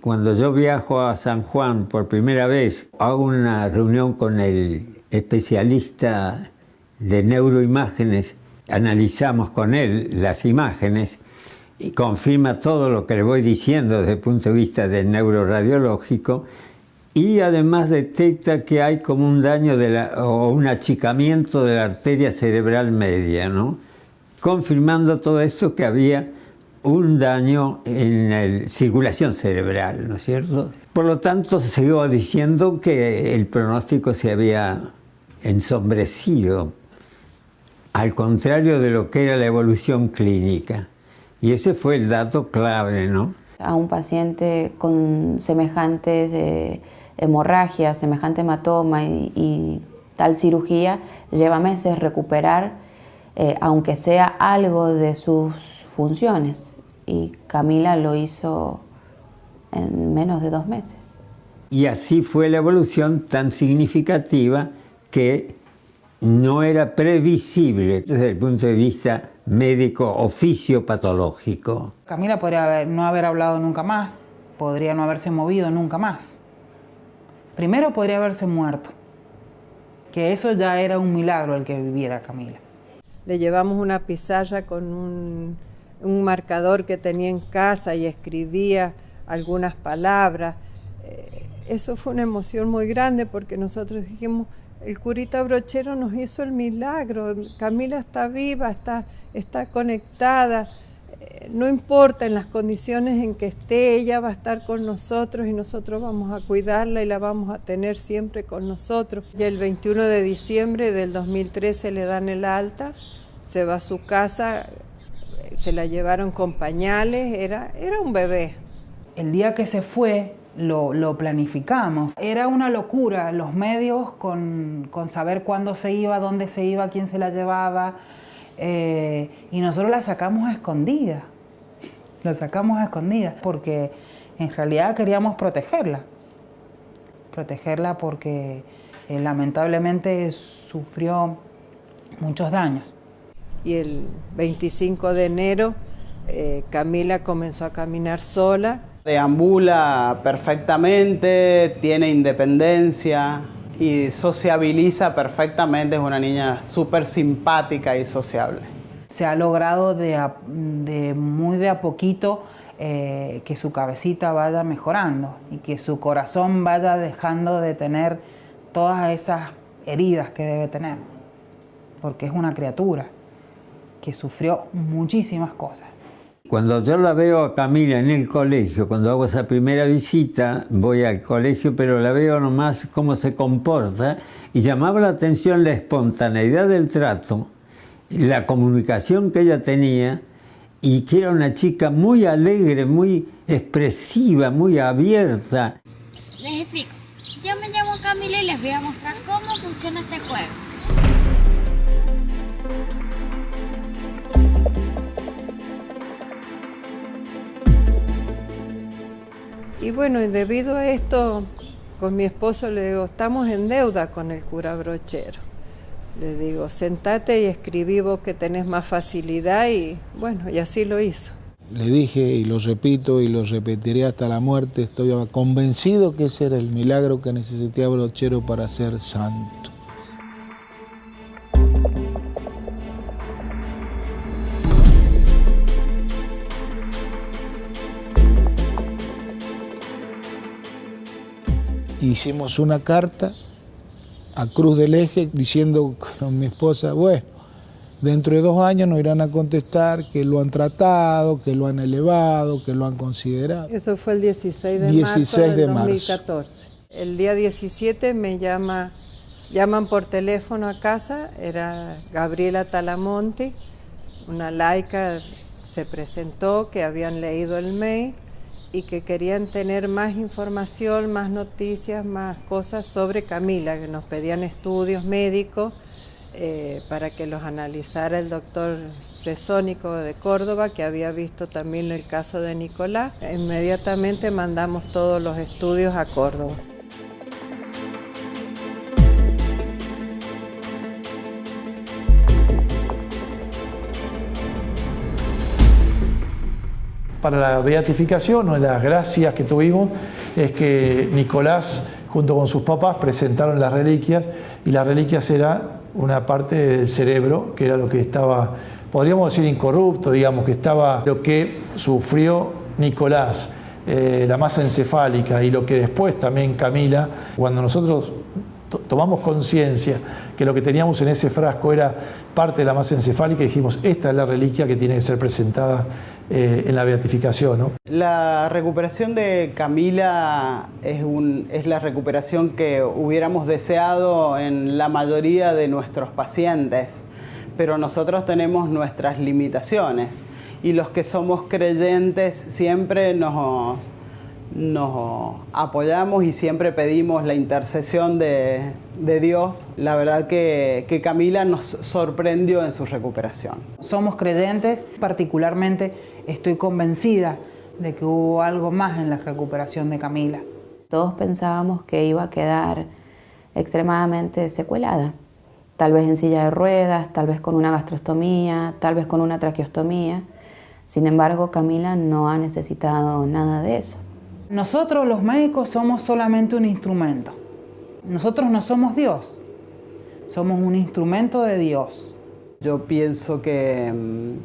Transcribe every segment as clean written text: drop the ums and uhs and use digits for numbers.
Cuando yo viajo a San Juan por primera vez, hago una reunión con el especialista de neuroimágenes, analizamos con él las imágenes y confirma todo lo que le voy diciendo desde el punto de vista del neuroradiológico, y además detecta que hay como un daño o un achicamiento de la arteria cerebral media, ¿no? Confirmando todo esto, que había un daño en la circulación cerebral, ¿no es cierto? Por lo tanto, se siguió diciendo que el pronóstico se había ensombrecido, al contrario de lo que era la evolución clínica. Y ese fue el dato clave, ¿no? A un paciente con semejantes hemorragias, semejante hematoma y tal cirugía, lleva meses recuperar, aunque sea algo de sus funciones. Y Camila lo hizo en menos de 2 meses. Y así fue la evolución tan significativa que no era previsible desde el punto de vista médico o fisiopatológico. Camila podría no haber hablado nunca más, podría no haberse movido nunca más. Primero podría haberse muerto, que eso ya era un milagro el que viviera Camila. Le llevamos una pizarra con un marcador que tenía en casa y escribía algunas palabras. Eso fue una emoción muy grande porque nosotros dijimos, el curita Brochero nos hizo el milagro, Camila está viva, está conectada, no importa en las condiciones en que esté, ella va a estar con nosotros y nosotros vamos a cuidarla y la vamos a tener siempre con nosotros. Y el 21 de diciembre del 2013 le dan el alta, se va a su casa, se la llevaron con pañales, era un bebé. El día que se fue, lo planificamos. Era una locura los medios con saber cuándo se iba, dónde se iba, quién se la llevaba. Y nosotros la sacamos a escondidas. La sacamos a escondidas porque en realidad queríamos protegerla. Protegerla porque lamentablemente sufrió muchos daños. Y el 25 de enero Camila comenzó a caminar sola. Deambula perfectamente, tiene independencia y sociabiliza perfectamente, es una niña súper simpática y sociable. Se ha logrado muy de a poquito que su cabecita vaya mejorando y que su corazón vaya dejando de tener todas esas heridas que debe tener, porque es una criatura que sufrió muchísimas cosas. Cuando yo la veo a Camila en el colegio, cuando hago esa primera visita, voy al colegio, pero la veo nomás cómo se comporta, y llamaba la atención la espontaneidad del trato, la comunicación que ella tenía, y que era una chica muy alegre, muy expresiva, muy abierta. Les explico. Yo me llamo Camila y les voy a mostrar cómo funciona este juego. Y bueno, debido a esto, con mi esposo le digo, estamos en deuda con el cura Brochero. Le digo, sentate y escribí vos que tenés más facilidad, y bueno, y así lo hizo. Le dije, y lo repito y lo repetiré hasta la muerte, estoy convencido que ese era el milagro que necesitaba Brochero para ser santo. Hicimos una carta a Cruz del Eje diciendo con mi esposa, bueno, dentro de 2 años nos irán a contestar que lo han tratado, que lo han elevado, que lo han considerado. Eso fue el 16 de marzo del 2014. El día 17 me llaman por teléfono a casa, era Gabriela Talamonti, una laica, se presentó, que habían leído el mail y que querían tener más información, más noticias, más cosas sobre Camila, que nos pedían estudios médicos para que los analizara el doctor Resónico de Córdoba, que había visto también el caso de Nicolás. Inmediatamente mandamos todos los estudios a Córdoba. para la beatificación, una de las gracias que tuvimos es que Nicolás, junto con sus papás, presentaron las reliquias, y las reliquias era una parte del cerebro, que era lo que estaba, podríamos decir, incorrupto, digamos, que estaba lo que sufrió Nicolás, la masa encefálica, y lo que después también Camila, cuando nosotros tomamos conciencia que lo que teníamos en ese frasco era parte de la masa encefálica, y dijimos, esta es la reliquia que tiene que ser presentada en la beatificación, ¿no? La recuperación de Camila es la recuperación que hubiéramos deseado en la mayoría de nuestros pacientes, pero nosotros tenemos nuestras limitaciones, y los que somos creyentes siempre nos apoyamos y siempre pedimos la intercesión de Dios. La verdad que Camila nos sorprendió en su recuperación. Somos creyentes, particularmente estoy convencida de que hubo algo más en la recuperación de Camila. Todos pensábamos que iba a quedar extremadamente secuelada, tal vez en silla de ruedas, tal vez con una gastrostomía, tal vez con una traqueostomía. Sin embargo, Camila no ha necesitado nada de eso. Nosotros los médicos somos solamente un instrumento. Nosotros no somos Dios, somos un instrumento de Dios. Yo pienso que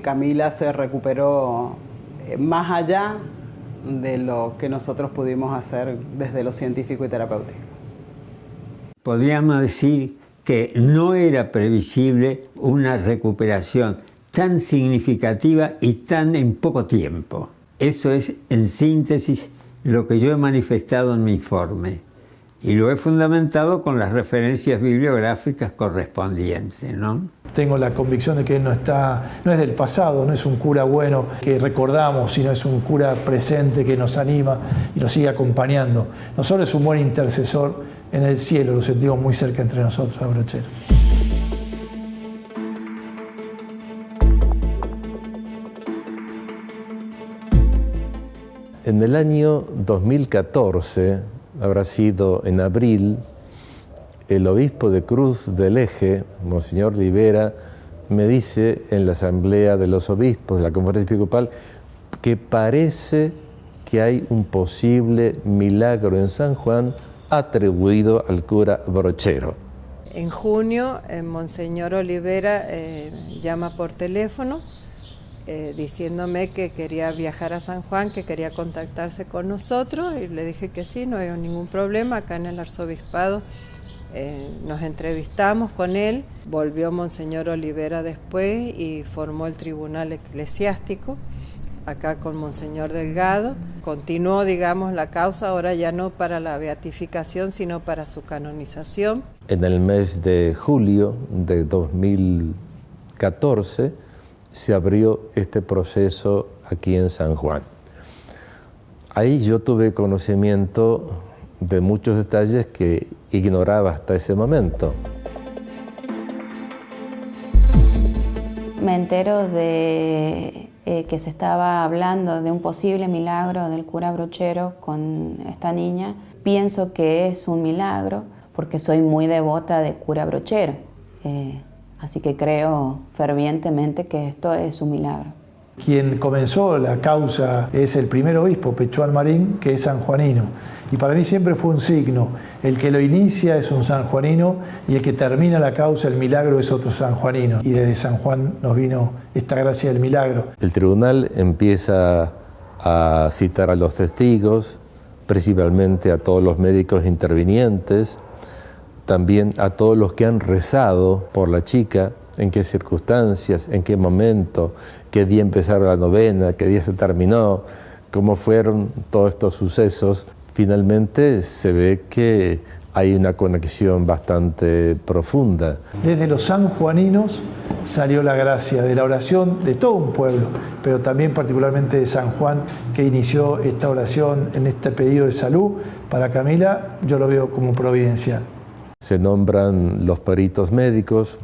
Camila se recuperó más allá de lo que nosotros pudimos hacer desde lo científico y terapéutico. Podríamos decir que no era previsible una recuperación tan significativa y tan en poco tiempo. Eso es, en síntesis, lo que yo he manifestado en mi informe, y lo he fundamentado con las referencias bibliográficas correspondientes, ¿no? Tengo la convicción de que él no es del pasado, no es un cura bueno que recordamos, sino es un cura presente que nos anima y nos sigue acompañando. No solo es un buen intercesor en el cielo, lo sentimos muy cerca entre nosotros, a Brochero. En el año 2014, habrá sido en abril, el obispo de Cruz del Eje, Monseñor Libera, me dice en la asamblea de los obispos de la conferencia episcopal que parece que hay un posible milagro en San Juan atribuido al cura Brochero. En junio, Monseñor Olivera llama por teléfono diciéndome que quería viajar a San Juan, que quería contactarse con nosotros, y le dije que sí, no había ningún problema. Acá en el arzobispado nos entrevistamos con él, volvió Monseñor Olivera después y formó el tribunal eclesiástico acá con Monseñor Delgado. Continuó, digamos, la causa, ahora ya no para la beatificación, sino para su canonización. En el mes de julio de 2014 se abrió este proceso aquí en San Juan. Ahí yo tuve conocimiento de muchos detalles que ignoraba hasta ese momento. Me entero de que se estaba hablando de un posible milagro del cura Brochero con esta niña. Pienso que es un milagro porque soy muy devota de cura Brochero. Así que creo fervientemente que esto es un milagro. Quien comenzó la causa es el primer obispo, Pechual Marín, que es sanjuanino. Y para mí siempre fue un signo. El que lo inicia es un sanjuanino y el que termina la causa, el milagro, es otro sanjuanino. Y desde San Juan nos vino esta gracia del milagro. El tribunal empieza a citar a los testigos, principalmente a todos los médicos intervinientes, también a todos los que han rezado por la chica, en qué circunstancias, en qué momento, qué día empezaron la novena, qué día se terminó, cómo fueron todos estos sucesos. Finalmente se ve que hay una conexión bastante profunda. Desde los sanjuaninos salió la gracia de la oración de todo un pueblo, pero también particularmente de San Juan, que inició esta oración en este pedido de salud para Camila. Yo lo veo como providencial. Se nombran los peritos médicos.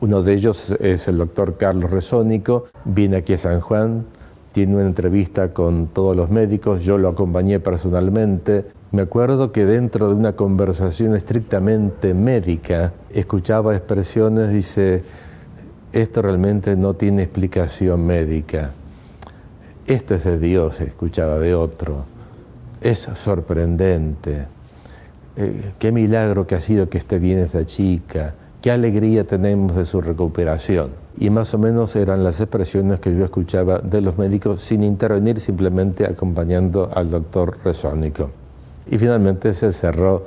Uno de ellos es el doctor Carlos Resónico, viene aquí a San Juan, tiene una entrevista con todos los médicos, yo lo acompañé personalmente. Me acuerdo que dentro de una conversación estrictamente médica, escuchaba expresiones, dice, esto realmente no tiene explicación médica. esto es de Dios, escuchaba de otro. Es sorprendente. Qué milagro que ha sido que esté bien esta chica. Qué alegría tenemos de su recuperación. Y más o menos eran las expresiones que yo escuchaba de los médicos sin intervenir, simplemente acompañando al doctor Resónico. Y finalmente se cerró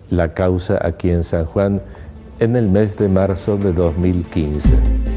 la causa aquí en San Juan en el mes de marzo de 2015.